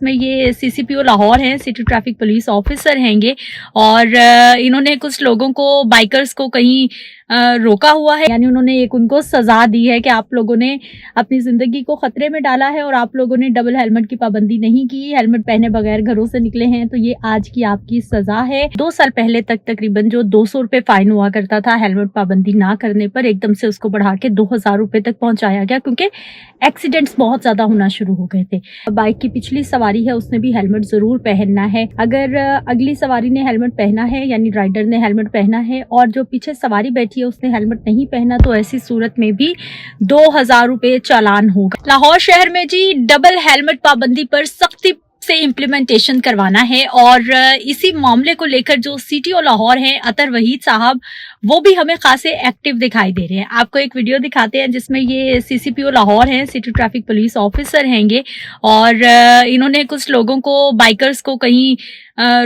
में ये सीसीपीओ लाहौर हैं, सिटी ट्रैफिक पुलिस ऑफिसर हैंगे और इन्होंने कुछ लोगों को, बाइकर्स को कहीं रोका हुआ है, यानी उन्होंने एक उनको सजा दी है कि आप लोगों ने अपनी जिंदगी को खतरे में डाला है और आप लोगों ने डबल हेलमेट की पाबंदी नहीं की, हेलमेट पहने बगैर घरों से निकले हैं, तो ये आज की आपकी सजा है। 2 साल पहले तक तकरीबन जो 200 रुपए फाइन हुआ करता था हेलमेट पाबंदी ना करने पर, एकदम से उसको बढ़ा के 2000 रुपए तक पहुंचाया गया, क्योंकि एक्सीडेंट्स बहुत ज्यादा होना शुरू हो गए थे। बाइक की पिछली सवारी है उसने भी हेलमेट जरूर पहनना है। अगर अगली सवारी ने हेलमेट पहना है, यानी राइडर ने हेलमेट पहना है और जो पीछे सवारी बैठी है उसने हेलमेट नहीं पहना, तो ऐसी सूरत में भी 2000 रुपए चालान होगा। लाहौर शहर में जी डबल हेलमेट पाबंदी पर सख्ती से इम्प्लीमेंटेशन करवाना है और इसी मामले को लेकर जो सीटीओ लाहौर हैं अतर वहीद साहब, वो भी हमें खासे एक्टिव दिखाई दे रहे हैं। आपको एक वीडियो दिखाते हैं जिसमें ये सीसीपीओ लाहौर हैं, सिटी ट्रैफिक पुलिस ऑफिसर हैंगे और इन्होंने कुछ लोगों को, बाइकर्स को कहीं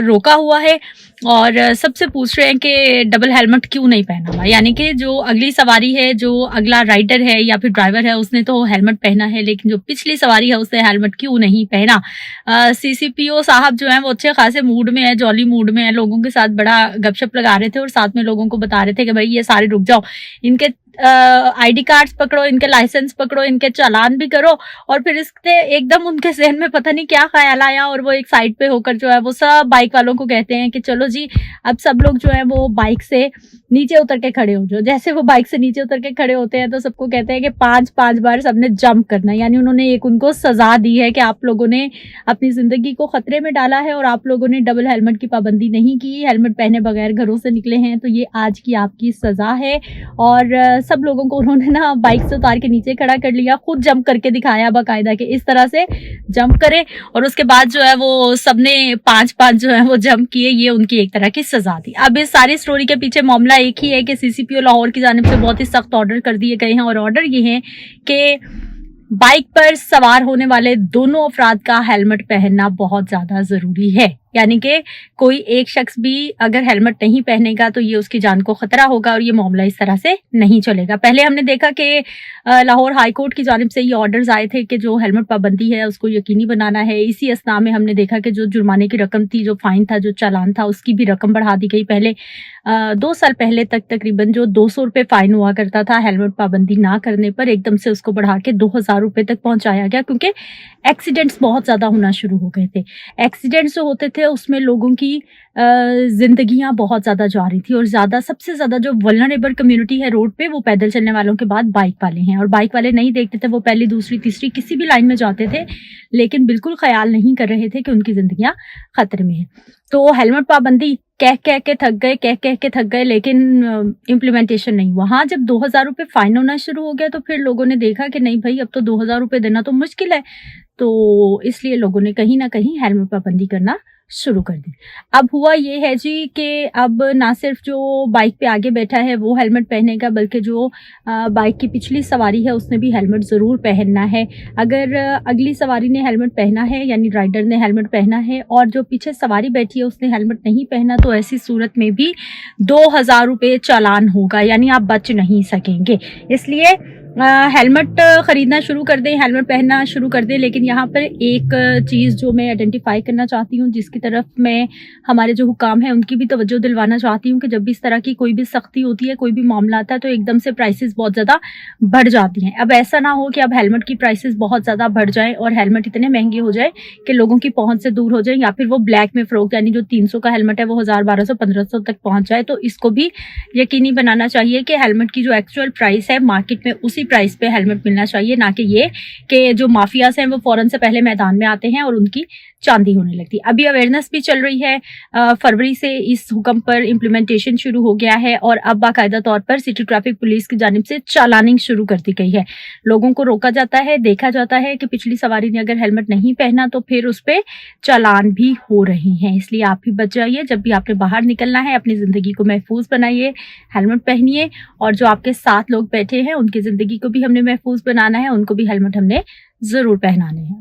रोका हुआ है और सबसे पूछ रहे हैं कि डबल हेलमेट क्यों नहीं पहना हुआ, यानी कि जो अगली सवारी है, जो अगला राइडर है या फिर ड्राइवर है, उसने तो हेलमेट पहना है, लेकिन जो पिछली सवारी है उसने हेलमेट क्यों नहीं पहना। सीसीपीओ साहब जो हैं वो अच्छे खासे मूड में है, जॉली मूड में है, लोगों के साथ बड़ा गपशप लगा रहे थे और साथ में लोगों को बता रहे थे कि भाई ये सारे रुक जाओ, इनके आईडी कार्ड्स पकड़ो, इनके लाइसेंस पकड़ो, इनके चालान भी करो। और फिर इसके एकदम उनके जहन में पता नहीं क्या ख्याल आया और वो एक साइड पे होकर जो है वो सब बाइक वालों को कहते हैं कि चलो जी, अब सब लोग जो है वो बाइक से नीचे उतर के खड़े हो जाओ। जैसे वो बाइक से नीचे उतर के खड़े होते हैं तो सबको कहते हैं कि 5 बार सबने जंप करना है, यानी उन्होंने एक उनको सजा दी है कि आप लोगों ने अपनी जिंदगी को खतरे में डाला है और आप लोगों ने डबल हेलमेट की पाबंदी नहीं की, हेलमेट पहने बगैर घरों से निकले हैं, तो ये आज की आपकी सजा है। और सब लोगों को उन्होंने ना बाइक से उतार के नीचे खड़ा कर लिया, खुद जंप करके दिखाया बाकायदा कि इस तरह से जंप करे, और उसके बाद जो है वो सबने 5 जो है वो जंप किए, ये उनकी एक तरह की सजा थी। अब इस सारी स्टोरी के पीछे मामला एक ही है कि सीसीपीओ लाहौर की जानिब से बहुत ही सख्त ऑर्डर कर दिए गए हैं और ऑर्डर ये है कि बाइक पर सवार होने वाले दोनों अफराद का हेलमेट पहनना बहुत ज्यादा जरूरी है, यानी कि कोई एक शख्स भी अगर हेलमेट नहीं पहनेगा तो ये उसकी जान को खतरा होगा और ये मामला इस तरह से नहीं चलेगा। पहले हमने देखा कि लाहौर हाई कोर्ट की जानिब से ये ऑर्डर्स आए थे कि जो हेलमेट पाबंदी है उसको यकीनी बनाना है। इसी असना में हमने देखा कि जो जुर्माने की रकम थी, जो फाइन था, जो चालान था, उसकी भी रकम बढ़ा दी गई। पहले 2 साल पहले तक तकरीबन जो 200 रुपए फाइन हुआ करता था हेलमेट पाबंदी ना करने पर, एकदम से उसको बढ़ा के 2000 रुपए तक पहुंचाया गया, क्योंकि एक्सीडेंट्स बहुत ज्यादा होना शुरू हो गए थे। एक्सीडेंट्स जो होते थे उसमें लोगों की जिंदगियां बहुत ज्यादा जा रही थी और सबसे ज्यादा जो वल्नरेबल कम्युनिटी है रोड पे, वो पैदल चलने वालों के बाद बाइक वाले हैं। और बाइक वाले नहीं देखते थे, वो पहली, दूसरी, तीसरी किसी भी लाइन में जाते थे, लेकिन बिल्कुल ख्याल नहीं कर रहे थे कि उनकी जिंदगियां खतरे में है। तो हेलमेट पाबंदी कह के थक गए, लेकिन इम्प्लीमेंटेशन नहीं हुआ। हाँ, जब 2000 रुपए फाइन होना शुरू हो गया तो फिर लोगों ने देखा कि नहीं भाई, अब तो 2000 रुपए देना तो मुश्किल है, तो इसलिए लोगों ने कहीं ना कहीं हेलमेट पाबंदी करना शुरू कर दी। अब हुआ ये है जी कि अब ना सिर्फ जो बाइक पे आगे बैठा है वो हेलमेट पहनेगा, बल्कि जो बाइक की पिछली सवारी है उसने भी हेलमेट जरूर पहनना है। अगर अगली सवारी ने हेलमेट पहना है, यानी राइडर ने हेलमेट पहना है और जो पीछे सवारी बैठी है उसने हेलमेट नहीं पहना, तो ऐसी सूरत में भी 2000 रुपए चालान होगा, यानी आप बच नहीं सकेंगे। इसलिए हेलमेट खरीदना शुरू कर दें, हेलमेट पहनना शुरू कर दें। लेकिन यहाँ पर एक चीज़ जो मैं आइडेंटिफाई करना चाहती हूँ, जिसकी तरफ मैं हमारे जो हुकाम है उनकी भी तवज्जो दिलवाना चाहती हूँ, कि जब भी इस तरह की कोई भी सख्ती होती है, कोई भी मामला आता है, तो एकदम से प्राइसेस बहुत ज़्यादा बढ़ जाती हैं। अब ऐसा ना हो कि अब हेलमेट की प्राइसेस बहुत ज़्यादा बढ़ जाए और हेलमेट इतने महंगे हो जाए कि लोगों की पहुँच से दूर हो जाए, या फिर वो ब्लैक में फ़रोख्त, यानी जो 300 का हेलमेट है वो 1000, 1200, 1500 तक पहुँच जाए। तो इसको भी यकीनी बनाना चाहिए कि हेलमेट की जो एक्चुअल प्राइस है मार्केट में, उसी प्राइस पे हेलमेट मिलना चाहिए, ना कि ये कि जो माफियाज हैं वो फौरन से पहले मैदान में आते हैं और उनकी चांदी होने लगती है। अभी अवेयरनेस भी चल रही है, फरवरी से इस हुक्म पर इम्प्लीमेंटेशन शुरू हो गया है और अब बाकायदा तौर पर सिटी ट्रैफिक पुलिस की जानिब से चालानिंग शुरू कर दी गई है। लोगों को रोका जाता है, देखा जाता है कि पिछली सवारी ने अगर हेलमेट नहीं पहना तो फिर उस पर चालान भी हो रहे हैं। इसलिए आप भी बच जाइए, जब भी आपने बाहर निकलना है अपनी जिंदगी को महफूज बनाइए, हेलमेट पहनिए, और जो आपके साथ लोग बैठे हैं उनकी जिंदगी को भी हमने महफूज बनाना है, उनको भी हेलमेट हमने जरूर पहनाने हैं।